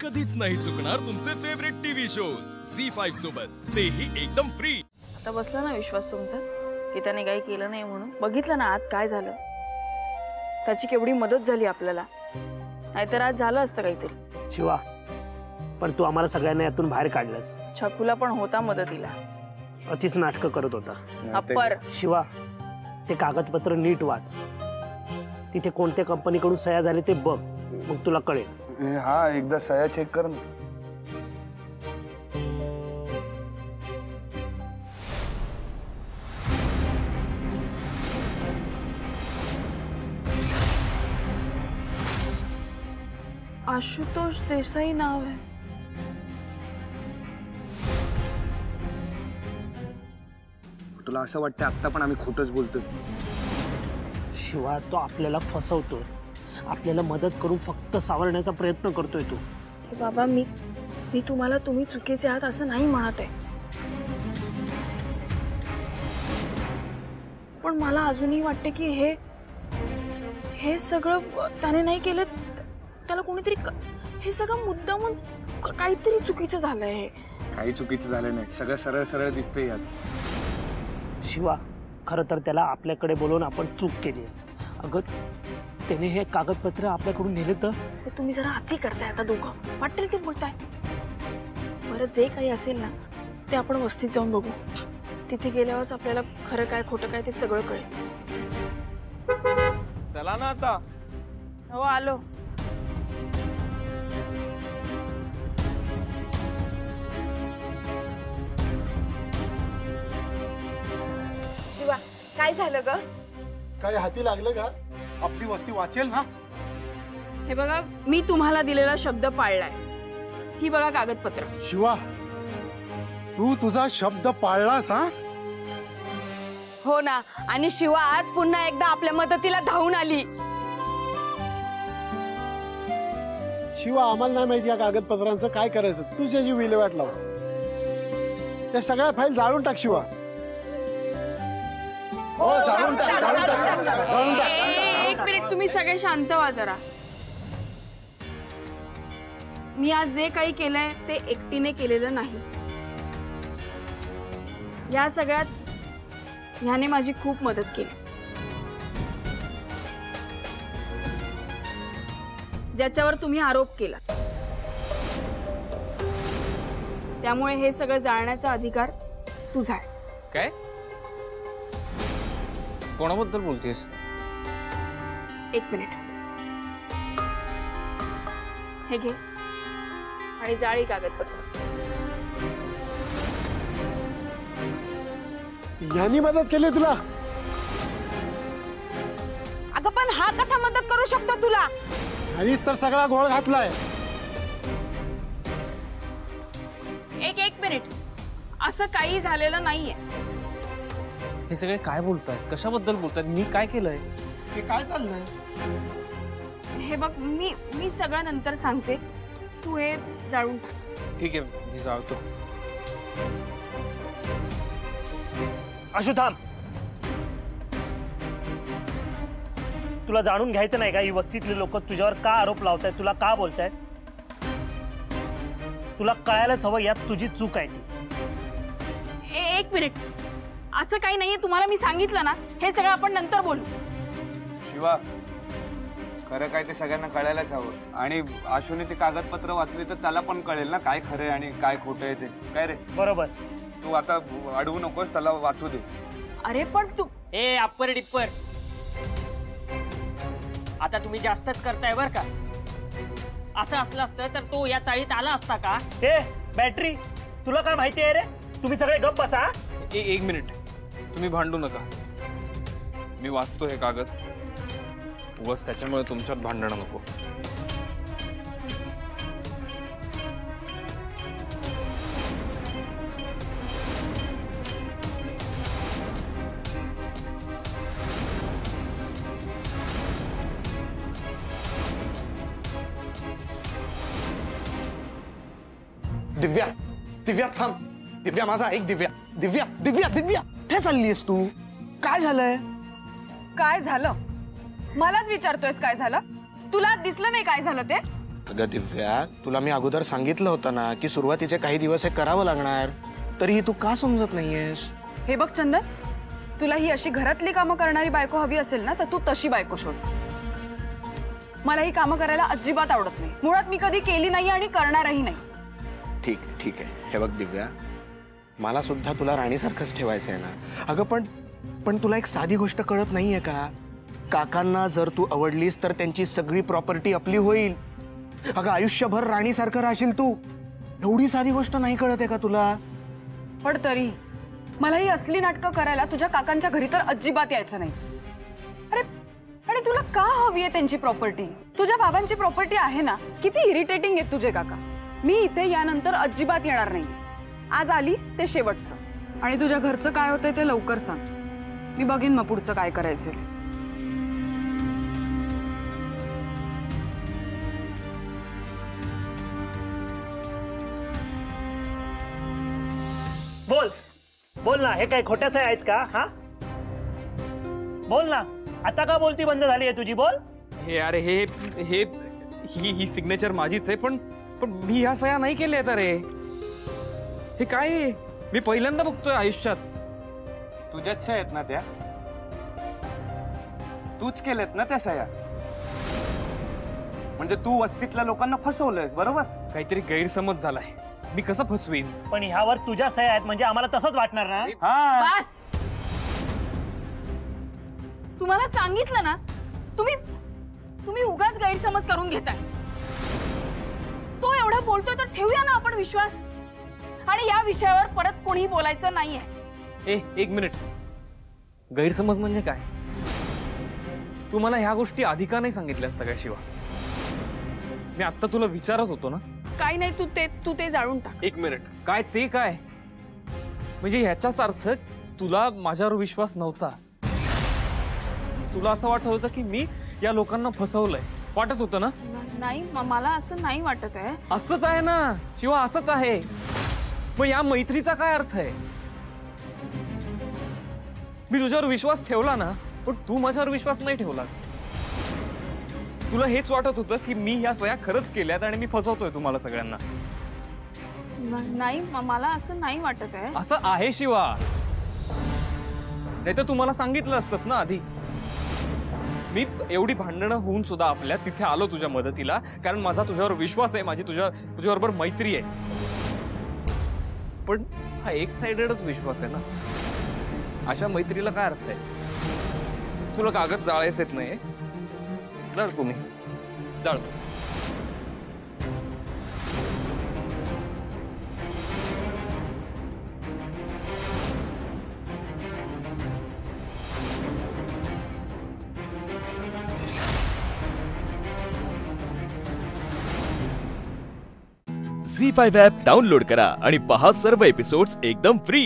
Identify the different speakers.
Speaker 1: कधीच नाही चुकणार तुमचे फेवरेट टीव्ही शोज झी5 सोबत, तेही एकदम फ्री।
Speaker 2: आता बसला ना विश्वास तुमचा की त्याने काही केलं नाही म्हणून? बघितलं ना आज काय झालं? त्याची केवढी मदत झाली आपल्याला, नाहीतर आज झालं असतं काहीतरी।
Speaker 3: शिवा, पण तू आम्हाला सगळ्यांना यातून बाहेर काढलंस।
Speaker 2: छकुला पण होता मदतीला,
Speaker 3: अतिच नाटकं करत होता।
Speaker 2: अप्पर
Speaker 3: शिवा, ते कागदपत्र नीट वाच, तिथे कोणत्या कंपनीकडून सह्या झाले ते बघ, मग तुला कळेल।
Speaker 4: हा, एकदा सह्या चेक कर ना।
Speaker 2: आशुतोष देसाई नाव आहे।
Speaker 4: तुला असं वाटतं आता पण आम्ही खोटंच बोलतोय?
Speaker 3: शिवा, तो आपल्याला फसवतोय, आपल्याला मदत करून फक्त सावरण्याचा प्रयत्न करतोय तो।
Speaker 2: बाबा, मी तुम्हाला तुम्ही चुकीचे आहात असं नाही म्हणत आहे, पण मला अजूनही वाटते की हे सगळं त्याने नाही केलं, त्याला कोणीतरी हे सगळं मुद्दामून काहीतरी चुकीचं झालंय।
Speaker 4: काही चुकीचं झालं नाही, सगळं सरळ सरळ दिसतंय यात।
Speaker 3: शिवा, खरं तर त्याला आपल्याकडे बोलवून आपण चूक केली। अगं, त्याने हे कागदपत्र आपल्याकडून नेले तर
Speaker 2: तुम्ही जरा अति करताय आता दोघं, वाटेल ते बोलताय। बरं, जे काही असेल ना ते आपण वस्तीत जाऊन बघू, तिथे गेल्यावरच आपल्याला खरं काय खोटं काय ते सगळं कळेल।
Speaker 4: चला ना आता।
Speaker 2: हो, आलो।
Speaker 5: शिवा, काय झालं ग?
Speaker 6: काय हाती लागलं का? आपली वस्ती वाचेल ना?
Speaker 2: हे बघा, मी तुम्हाला दिलेला शब्द पाळलाय, ही बघा कागदपत्र।
Speaker 6: शिवा, तू तुझा शब्द पाळलास हा?
Speaker 5: हो ना, आणि शिवा आज पुन्हा एकदा आपल्या मदतीला धावून आली।
Speaker 6: शिवा, आम्हाला नाही माहिती या कागदपत्रांचं काय करायचं, तू त्याची विल्हेवाट लाव। त्या सगळ्या फाईल जाळून टाक शिवा। हो, जाळून टाक, जाळून टाक, जाळून टाक।
Speaker 2: एक मिनिट, तुम्ही सगळे शांत व्हा जरा। मी आज जे काही केलंय ते एकटीने केलेलं नाही, या सगळ्यात ह्याने माझी खूप मदत केली, ज्याच्यावर तुम्ही आरोप केला, त्यामुळे हे सगळं जाणण्याचा अधिकार तुझा आहे।
Speaker 7: काय? कोणाबद्दल बोलतेस?
Speaker 2: एक मिनिट, हे घे आणि जाळी कागदपत्र।
Speaker 6: यांनी मदत केली तुला?
Speaker 5: अगं, पण हा कसा मदत करू शकतो तुला?
Speaker 6: यांनीच तर सगळा घोळ घातलाय।
Speaker 2: एक मिनिट, असं काही झालेलं नाहीये।
Speaker 7: हे सगळे काय बोलतायत? कशाबद्दल बोलतायत? मी काय केलंय?
Speaker 6: हे काय चाललंय?
Speaker 2: हे बघ, मी सगळं नंतर सांगते, तू हे जाळून टाक।
Speaker 7: ठीक आहे, मी जाळतो।
Speaker 3: आशु, थांब। तुला जाणून घ्यायचं नाही का ही वस्तीतले लोक तुझ्यावर का आरोप लावतायत, तुला का बोलतायत? तुला कळायलाच हवं यात तुझी चूक आहे ती।
Speaker 2: एक मिनिट, असं काही नाहीये, तुम्हाला मी सांगितलं ना, हे सगळं आपण नंतर बोलू।
Speaker 4: शिवा, खरं काय ते सगळ्यांना कळायलाच हवं, आणि आशूने ते कागदपत्र वाचले तर त्याला पण कळेल ना काय खरं आहे आणि काय खोटं आहे ते। काय रे?
Speaker 3: बरोबर।
Speaker 4: तू आता अडवू नकोस, त्याला वाचू दे।
Speaker 2: अरे पण तू
Speaker 8: अप्पर डिप्पर, आता तुम्ही जास्तच करताय बर का? असं असलं असतं तर तो या चाळीत आला असता का?
Speaker 3: हे बॅटरी, तुला काय माहिती आहे रे? तुम्ही सगळे गप्प बसा।
Speaker 7: एक मिनिट, तुम्ही भांडू नका, मी वाचतो हे कागद, उगाच त्याच्यामुळे तुमच्यात भांडणं नको।
Speaker 6: दिव्या, दिव्या थांब। दिव्या, माझा ऐक। दिव्या, दिव्या, दिव्या, दिव्या, काय चाललीस तू? काय झालंय?
Speaker 2: काय झालं? मलाच विचारतोयस काय झालं? तुला दिसलं नाही काय झालं ते?
Speaker 9: अगं दिव्या, तुला मी अगोदर सांगितलं होतं ना की सुरुवातीचे काही दिवस हे करावं लागणार, तरीही तू का समजत नाहीयेस?
Speaker 10: हे बघ चंदन, तुला ही अशी घरातली कामं करणारी बायको हवी असेल ना, तर तू तशी बायको शोध. मला ही कामं करायला अजिबात आवडत नाही. मुळात मी कधी केली नाही आणि करणारही नाही.
Speaker 9: ठीक आहे. हे बघ दिव्या, मला सुद्धा तुला राणीसारखंच ठेवायचं आहे ना. अगं पण तुला एक साधी गोष्ट कळत नाहीये का? काकांना जर तू आवडलीस तर त्यांची सगळी प्रॉपर्टी आपली होईल. अगं आयुष्यभर राणीसारखं राहशील तू. एवढी साधी गोष्ट नाही कळत आहे का तुला?
Speaker 10: पण तरी मला ही असली नाटकं करायला तुझ्या काकांच्या घरी तर अजिबात यायचं नाही. अरे आणि तुला का हवी आहे त्यांची प्रॉपर्टी? तुझ्या बाबांची प्रॉपर्टी आहे ना. किती इरिटेटिंग आहेत तुझे काका. मी इथे यानंतर अजिबात येणार नाही. आज आली ते शेवटचं. आणि तुझ्या घरचं काय होतंय ते लवकर सांग. मी बघेन मग पुढचं काय करायचंय.
Speaker 3: बोल ना, हे काय खोट्याच आहेत का? हा बोल ना, आता का बोलती बंद झाली आहे तुझी? बोल.
Speaker 7: हे अरे ही सिग्नेचर माझीच आहे, पण मी ह्या सह्या नाही केल्यात. अरे हे काय आहे? मी पहिल्यांदा बघतोय आयुष्यात.
Speaker 4: तुझ्याच सह्या आहेत ना त्या? तूच केलेत ना त्या सह्या? म्हणजे तू वस्तीतल्या लोकांना फसवलंयस, बरोबर?
Speaker 7: काहीतरी गैरसमज झालाय. मी कसं फसवीन?
Speaker 3: पण ह्यावर तुझ्या सह्या आहेत म्हणजे आम्हाला तसंच वाटणार ना.
Speaker 4: हा,
Speaker 2: बस. तुम्हाला सांगितलं ना, तुम्ही उगाच गैरसमज करून घेताय. तो एवढा बोलतोय तर ठेवूया ना आपण विश्वास. आणि या विषयावर परत कोणी बोलायचं नाहीये.
Speaker 7: एक मिनिट. गैरसमज म्हणजे काय? तू मला ह्या गोष्टी आधी का नाही सांगितल्यास सगळ्या शिवा? मी आता तुला विचारत होतो ना.
Speaker 2: काही नाही, तू ते जाळून टाक.
Speaker 7: एक मिनिट. काय ते काय? म्हणजे ह्याचाच अर्थ तुला माझ्यावर विश्वास नव्हता. तुला असं वाटत होतं की मी या लोकांना फसवलंय. वाटत होतं ना?
Speaker 2: नाही, मला असं नाही वाटत आहे.
Speaker 7: असंच आहे ना शिवा, असंच आहे. मग या मैत्रीचा काय अर्थ आहे? मी तुझ्यावर विश्वास ठेवला ना, पण तू माझ्यावर विश्वास नाही ठेवलास. तुला हेच वाटत होतं की मी ह्या सह्या खरंच केल्यात आणि मी फसवतोय तुम्हाला सगळ्यांना.
Speaker 2: नाही, मला असं नाही वाटत आहे.
Speaker 7: असं आहे शिवा. नाही तर तू मला सांगितलं असतंस ना आधी. मी एवढी भांडणं होऊन सुद्धा आपल्या तिथे आलो तुझ्या मदतीला, कारण माझा तुझ्यावर विश्वास आहे, माझी तुझ्याबरोबर मैत्री आहे. पण हा एक साइडेडच विश्वास आहे ना. अशा मैत्रीला काय अर्थ आहे? तुला कागद जाळायच येत नाही? जाळतो मी, जाळतो.
Speaker 1: झी5 ॲप डाउनलोड करा आणि पहा सर्व एपिसोड्स एकदम फ्री.